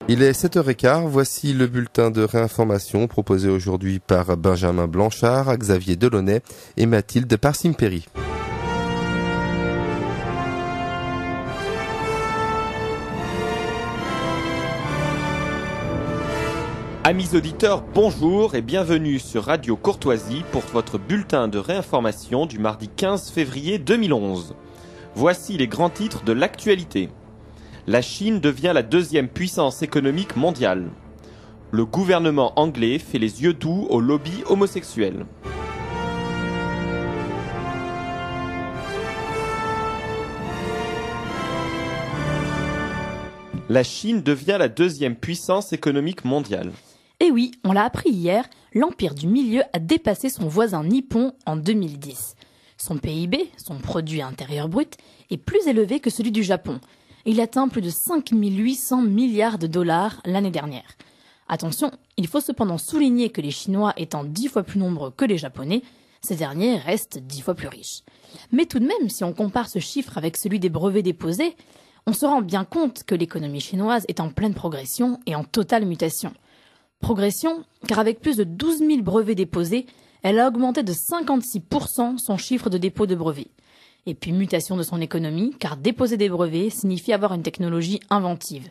Il est 7h15, voici le bulletin de réinformation proposé aujourd'hui par Benjamin Blanchard, Xavier Delaunay et Mathilde Parsimpéry. Amis auditeurs, bonjour et bienvenue sur Radio Courtoisie pour votre bulletin de réinformation du mardi 15 février 2011. Voici les grands titres de l'actualité. La Chine devient la deuxième puissance économique mondiale. Le gouvernement anglais fait les yeux doux au lobby homosexuel. La Chine devient la deuxième puissance économique mondiale. Et oui, on l'a appris hier, l'empire du milieu a dépassé son voisin nippon en 2010. Son PIB, son produit intérieur brut, est plus élevé que celui du Japon. Il atteint plus de 5 800 milliards de dollars l'année dernière. Attention, il faut cependant souligner que les Chinois étant 10 fois plus nombreux que les Japonais, ces derniers restent 10 fois plus riches. Mais tout de même, si on compare ce chiffre avec celui des brevets déposés, on se rend bien compte que l'économie chinoise est en pleine progression et en totale mutation. Progression, car avec plus de 12 000 brevets déposés, elle a augmenté de 56% son chiffre de dépôt de brevets. Et puis mutation de son économie, car déposer des brevets signifie avoir une technologie inventive.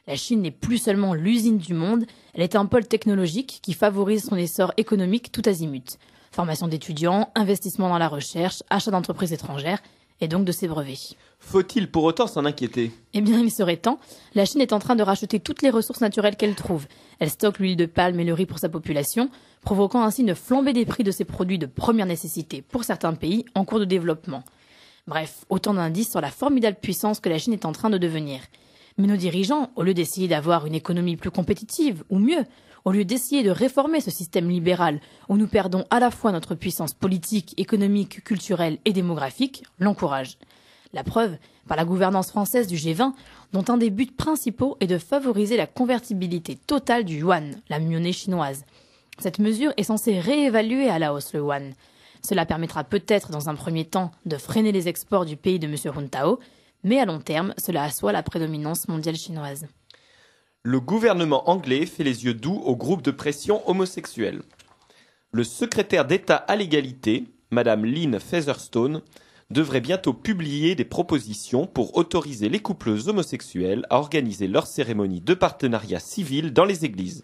La Chine n'est plus seulement l'usine du monde, elle est un pôle technologique qui favorise son essor économique tout azimut. Formation d'étudiants, investissement dans la recherche, achat d'entreprises étrangères, et donc de ses brevets. Faut-il pour autant s'en inquiéter ? Eh bien, il serait temps. La Chine est en train de racheter toutes les ressources naturelles qu'elle trouve. Elle stocke l'huile de palme et le riz pour sa population, provoquant ainsi une flambée des prix de ses produits de première nécessité pour certains pays en cours de développement. Bref, autant d'indices sur la formidable puissance que la Chine est en train de devenir. Mais nos dirigeants, au lieu d'essayer d'avoir une économie plus compétitive, ou mieux, au lieu d'essayer de réformer ce système libéral où nous perdons à la fois notre puissance politique, économique, culturelle et démographique, l'encouragent. La preuve, par la gouvernance française du G20, dont un des buts principaux est de favoriser la convertibilité totale du yuan, la monnaie chinoise. Cette mesure est censée réévaluer à la hausse le yuan. Cela permettra peut-être dans un premier temps de freiner les exports du pays de M. Huntao, mais à long terme, cela assoit la prédominance mondiale chinoise. Le gouvernement anglais fait les yeux doux au groupe de pression homosexuel. Le secrétaire d'État à l'égalité, Madame Lynn Featherstone, devrait bientôt publier des propositions pour autoriser les couples homosexuels à organiser leurs cérémonies de partenariat civil dans les églises.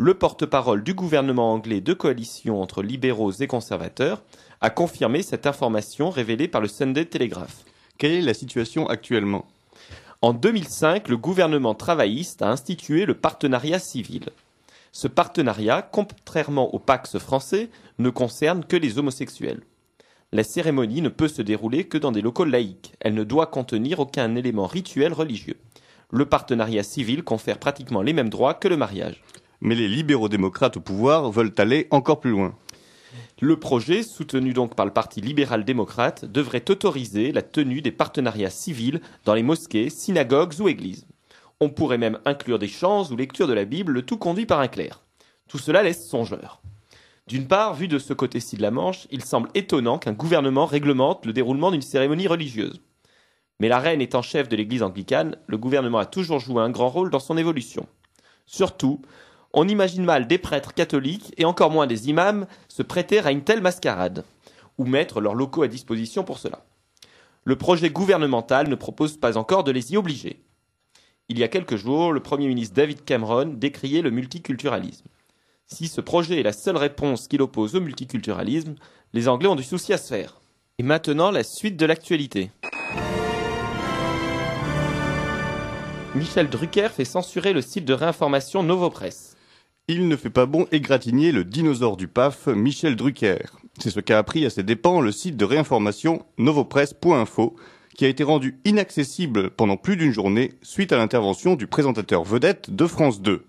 Le porte-parole du gouvernement anglais de coalition entre libéraux et conservateurs a confirmé cette information révélée par le Sunday Telegraph. Quelle est la situation actuellement ? En 2005, le gouvernement travailliste a institué le partenariat civil. Ce partenariat, contrairement au Pacs français, ne concerne que les homosexuels. La cérémonie ne peut se dérouler que dans des locaux laïques. Elle ne doit contenir aucun élément rituel religieux. Le partenariat civil confère pratiquement les mêmes droits que le mariage. Mais les libéraux-démocrates au pouvoir veulent aller encore plus loin. Le projet, soutenu donc par le Parti libéral-démocrate, devrait autoriser la tenue des partenariats civils dans les mosquées, synagogues ou églises. On pourrait même inclure des chants ou lecture de la Bible, le tout conduit par un clerc. Tout cela laisse songeur. D'une part, vu de ce côté-ci de la Manche, il semble étonnant qu'un gouvernement réglemente le déroulement d'une cérémonie religieuse. Mais la reine étant chef de l'église anglicane, le gouvernement a toujours joué un grand rôle dans son évolution. Surtout, on imagine mal des prêtres catholiques, et encore moins des imams, se prêter à une telle mascarade, ou mettre leurs locaux à disposition pour cela. Le projet gouvernemental ne propose pas encore de les y obliger. Il y a quelques jours, le Premier ministre David Cameron décriait le multiculturalisme. Si ce projet est la seule réponse qu'il oppose au multiculturalisme, les Anglais ont du souci à se faire. Et maintenant, la suite de l'actualité. Michel Drucker fait censurer le site de réinformation Novopresse. Il ne fait pas bon égratigner le dinosaure du PAF, Michel Drucker. C'est ce qu'a appris à ses dépens le site de réinformation novopresse.info, qui a été rendu inaccessible pendant plus d'une journée suite à l'intervention du présentateur vedette de France 2.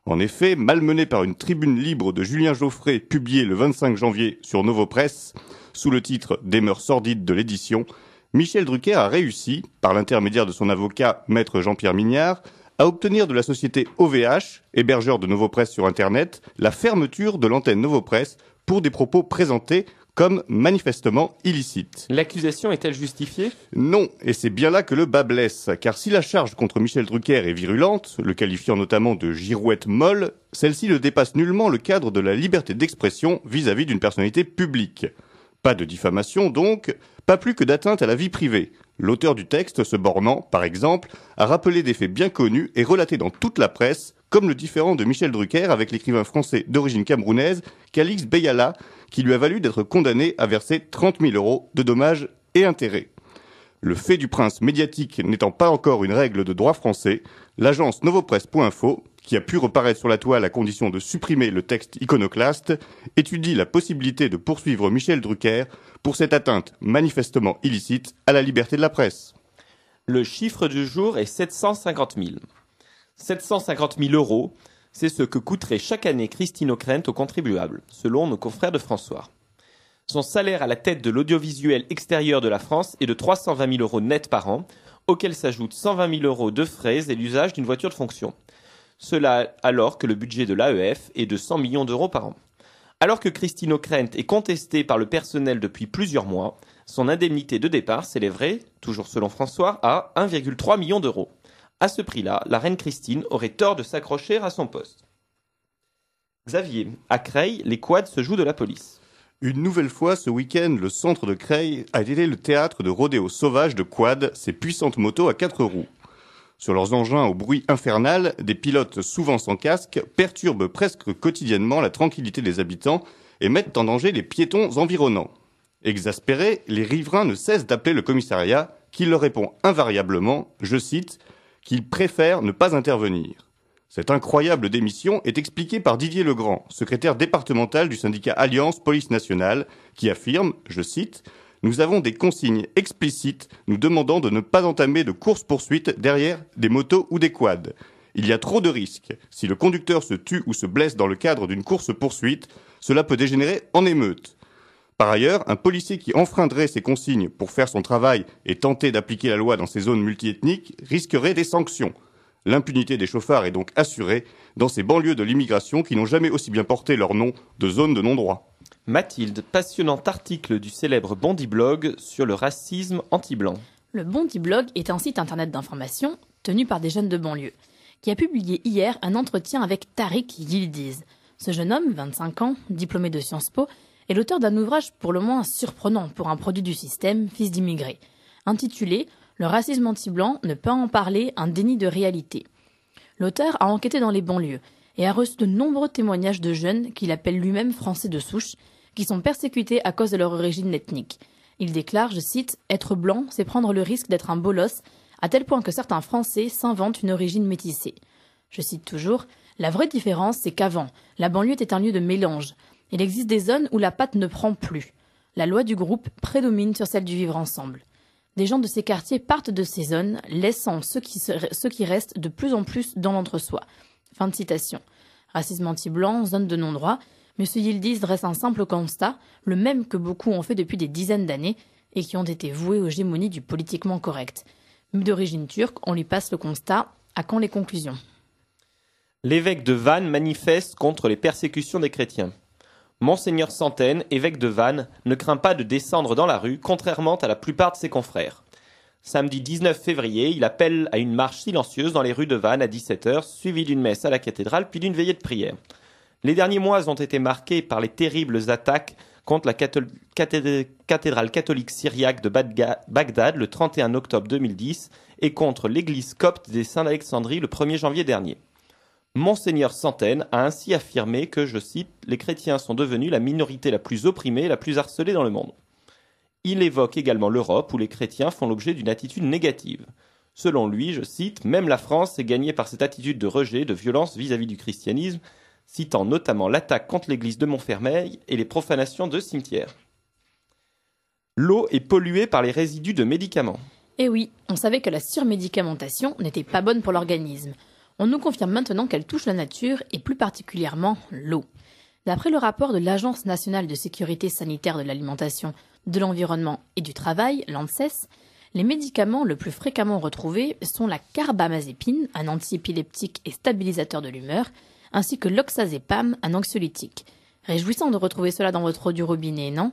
En effet, malmené par une tribune libre de Julien Geoffrey publiée le 25 janvier sur Novopresse, sous le titre « Des mœurs sordides de l'édition », Michel Drucker a réussi, par l'intermédiaire de son avocat maître Jean-Pierre Mignard, à obtenir de la société OVH, hébergeur de Novopresse sur Internet, la fermeture de l'antenne Novopresse pour des propos présentés comme manifestement illicite. L'accusation est-elle justifiée ? Non, et c'est bien là que le bas blesse, car si la charge contre Michel Drucker est virulente, le qualifiant notamment de girouette molle, celle-ci ne dépasse nullement le cadre de la liberté d'expression vis-à-vis d'une personnalité publique. Pas de diffamation donc, pas plus que d'atteinte à la vie privée. L'auteur du texte se bornant, par exemple, à rappeler des faits bien connus et relatés dans toute la presse, comme le différend de Michel Drucker avec l'écrivain français d'origine camerounaise, Calix Beyala, qui lui a valu d'être condamné à verser 30 000 € de dommages et intérêts. Le fait du prince médiatique n'étant pas encore une règle de droit français, l'agence novopresse.info, qui a pu reparaître sur la toile à condition de supprimer le texte iconoclaste, étudie la possibilité de poursuivre Michel Drucker pour cette atteinte manifestement illicite à la liberté de la presse. Le chiffre du jour est 750 000. 750 000 €, c'est ce que coûterait chaque année Christine O'Krent aux contribuables, selon nos confrères de François. Son salaire à la tête de l'audiovisuel extérieur de la France est de 320 000 € net par an, auxquels s'ajoutent 120 000 € de frais et l'usage d'une voiture de fonction. Cela alors que le budget de l'AEF est de 100 millions d'euros par an. Alors que Christine O'Krent est contestée par le personnel depuis plusieurs mois, son indemnité de départ s'élèverait, toujours selon François, à 1,3 million d'euros. À ce prix-là, la reine Christine aurait tort de s'accrocher à son poste. Xavier, à Creil, les quads se jouent de la police. Une nouvelle fois, ce week-end, le centre de Creil a été le théâtre de rodéos sauvages de quad, ces puissantes motos à 4 roues. Sur leurs engins au bruit infernal, des pilotes souvent sans casque perturbent presque quotidiennement la tranquillité des habitants et mettent en danger les piétons environnants. Exaspérés, les riverains ne cessent d'appeler le commissariat qui leur répond invariablement, je cite, qu'ils préfèrent ne pas intervenir. Cette incroyable démission est expliquée par Didier Legrand, secrétaire départemental du syndicat Alliance Police Nationale, qui affirme, je cite, « Nous avons des consignes explicites nous demandant de ne pas entamer de course-poursuite derrière des motos ou des quads. Il y a trop de risques. Si le conducteur se tue ou se blesse dans le cadre d'une course-poursuite, cela peut dégénérer en émeute. Par ailleurs, un policier qui enfreindrait ces consignes pour faire son travail et tenter d'appliquer la loi dans ces zones multiethniques risquerait des sanctions. L'impunité des chauffards est donc assurée dans ces banlieues de l'immigration qui n'ont jamais aussi bien porté leur nom de zone de non-droit. » Mathilde, passionnant article du célèbre Bondi Blog sur le racisme anti-blanc. Le Bondi Blog est un site internet d'information tenu par des jeunes de banlieue, qui a publié hier un entretien avec Tariq Yildiz. Ce jeune homme, 25 ans, diplômé de Sciences Po, est l'auteur d'un ouvrage pour le moins surprenant pour un produit du système, fils d'immigrés, intitulé « Le racisme anti-blanc ne peut en parler, un déni de réalité ». L'auteur a enquêté dans les banlieues et a reçu de nombreux témoignages de jeunes qu'il appelle lui-même français de souche, qui sont persécutés à cause de leur origine ethnique. Il déclare, je cite, « Être blanc, c'est prendre le risque d'être un bolos, à tel point que certains Français s'inventent une origine métissée. » Je cite toujours, « La vraie différence, c'est qu'avant, la banlieue était un lieu de mélange. Il existe des zones où la patte ne prend plus. La loi du groupe prédomine sur celle du vivre ensemble. Des gens de ces quartiers partent de ces zones, laissant ceux qui restent de plus en plus dans l'entre-soi. » Fin de citation. Racisme anti-blanc, zone de non-droit, M. Yildiz dresse un simple constat, le même que beaucoup ont fait depuis des dizaines d'années et qui ont été voués aux gémonies du politiquement correct. D'origine turque, on lui passe le constat. À quand les conclusions ? L'évêque de Vannes manifeste contre les persécutions des chrétiens. Monseigneur Santaine, évêque de Vannes, ne craint pas de descendre dans la rue, contrairement à la plupart de ses confrères. Samedi 19 février, il appelle à une marche silencieuse dans les rues de Vannes à 17h, suivie d'une messe à la cathédrale puis d'une veillée de prière. Les derniers mois ont été marqués par les terribles attaques contre la cathédrale catholique syriaque de Bagdad le 31 octobre 2010 et contre l'église copte des Saints d'Alexandrie le 1er janvier dernier. Monseigneur Santaine a ainsi affirmé que, je cite, « les chrétiens sont devenus la minorité la plus opprimée et la plus harcelée dans le monde ». Il évoque également l'Europe où les chrétiens font l'objet d'une attitude négative. Selon lui, je cite, « même la France est gagnée par cette attitude de rejet, de violence vis-à-vis du christianisme », citant notamment l'attaque contre l'église de Montfermeil et les profanations de cimetières. L'eau est polluée par les résidus de médicaments. Eh oui, on savait que la surmédicamentation n'était pas bonne pour l'organisme. On nous confirme maintenant qu'elle touche la nature et plus particulièrement l'eau. D'après le rapport de l'Agence nationale de sécurité sanitaire de l'alimentation, de l'environnement et du travail, l'ANSES, les médicaments le plus fréquemment retrouvés sont la carbamazépine, un antiépileptique et stabilisateur de l'humeur, ainsi que l'oxazépam, un anxiolytique. Réjouissant de retrouver cela dans votre eau du robinet, non ?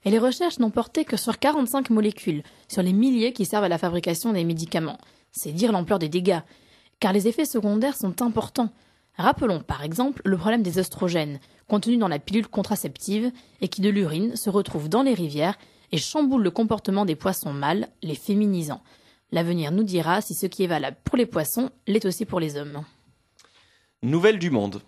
Et les recherches n'ont porté que sur 45 molécules, sur les milliers qui servent à la fabrication des médicaments. C'est dire l'ampleur des dégâts. Car les effets secondaires sont importants. Rappelons par exemple le problème des oestrogènes, contenus dans la pilule contraceptive et qui de l'urine se retrouvent dans les rivières et chamboulent le comportement des poissons mâles, les féminisant. L'avenir nous dira si ce qui est valable pour les poissons l'est aussi pour les hommes. Nouvelles du monde.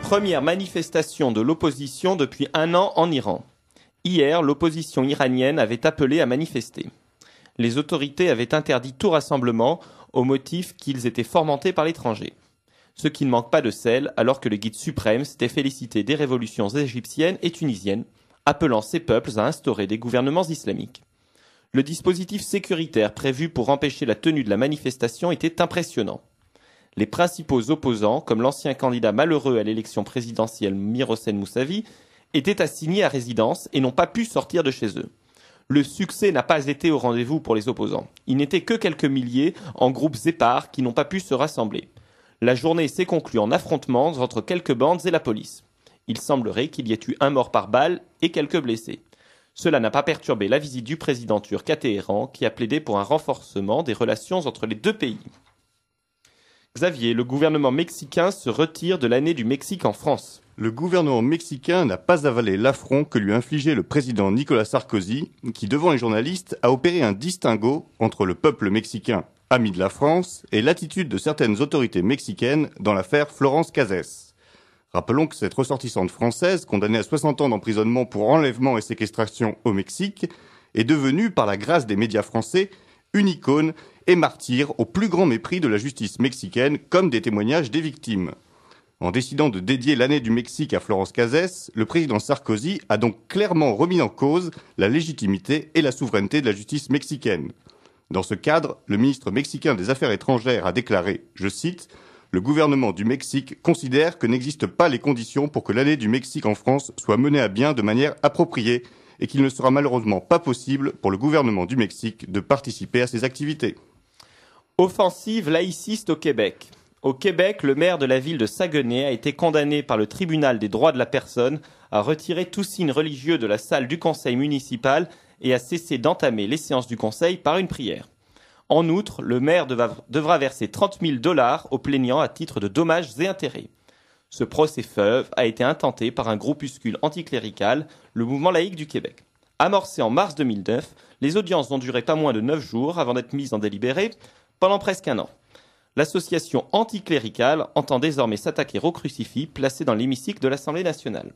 Première manifestation de l'opposition depuis 1 an en Iran. Hier, l'opposition iranienne avait appelé à manifester. Les autorités avaient interdit tout rassemblement au motif qu'ils étaient fomentés par l'étranger. Ce qui ne manque pas de sel alors que le guide suprême s'était félicité des révolutions égyptiennes et tunisiennes, appelant ces peuples à instaurer des gouvernements islamiques. Le dispositif sécuritaire prévu pour empêcher la tenue de la manifestation était impressionnant. Les principaux opposants, comme l'ancien candidat malheureux à l'élection présidentielle Mir-Hossein Mousavi, étaient assignés à résidence et n'ont pas pu sortir de chez eux. Le succès n'a pas été au rendez-vous pour les opposants. Il n'était que quelques milliers en groupes épars qui n'ont pas pu se rassembler. La journée s'est conclue en affrontements entre quelques bandes et la police. Il semblerait qu'il y ait eu un mort par balle et quelques blessés. Cela n'a pas perturbé la visite du président turc à Téhéran qui a plaidé pour un renforcement des relations entre les deux pays. Xavier, le gouvernement mexicain se retire de l'année du Mexique en France. Le gouvernement mexicain n'a pas avalé l'affront que lui infligeait le président Nicolas Sarkozy, qui, devant les journalistes, a opéré un distinguo entre le peuple mexicain, ami de la France, et l'attitude de certaines autorités mexicaines dans l'affaire Florence Cassés. Rappelons que cette ressortissante française, condamnée à 60 ans d'emprisonnement pour enlèvement et séquestration au Mexique, est devenue, par la grâce des médias français, une icône et martyr au plus grand mépris de la justice mexicaine, comme des témoignages des victimes. En décidant de dédier l'année du Mexique à Florence Cassés, le président Sarkozy a donc clairement remis en cause la légitimité et la souveraineté de la justice mexicaine. Dans ce cadre, le ministre mexicain des Affaires étrangères a déclaré, je cite, « Le gouvernement du Mexique considère que n'existent pas les conditions pour que l'année du Mexique en France soit menée à bien de manière appropriée et qu'il ne sera malheureusement pas possible pour le gouvernement du Mexique de participer à ces activités. » Offensive laïciste au Québec. Au Québec, le maire de la ville de Saguenay a été condamné par le tribunal des droits de la personne à retirer tout signe religieux de la salle du conseil municipal et à cesser d'entamer les séances du conseil par une prière. En outre, le maire devra verser 30 000 $ aux plaignants à titre de dommages et intérêts. Ce procès feuve a été intenté par un groupuscule anticlérical, le Mouvement laïque du Québec. Amorcé en mars 2009, les audiences ont duré pas moins de 9 jours avant d'être mises en délibéré pendant presque 1 an. L'association anticléricale entend désormais s'attaquer au crucifix placé dans l'hémicycle de l'Assemblée nationale.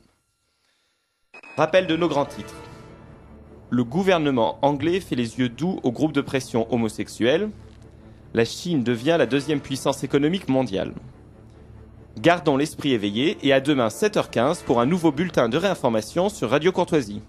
Rappel de nos grands titres. Le gouvernement anglais fait les yeux doux au groupe de pression homosexuel. La Chine devient la 2e puissance économique mondiale. Gardons l'esprit éveillé et à demain 7h15 pour un nouveau bulletin de réinformation sur Radio Courtoisie.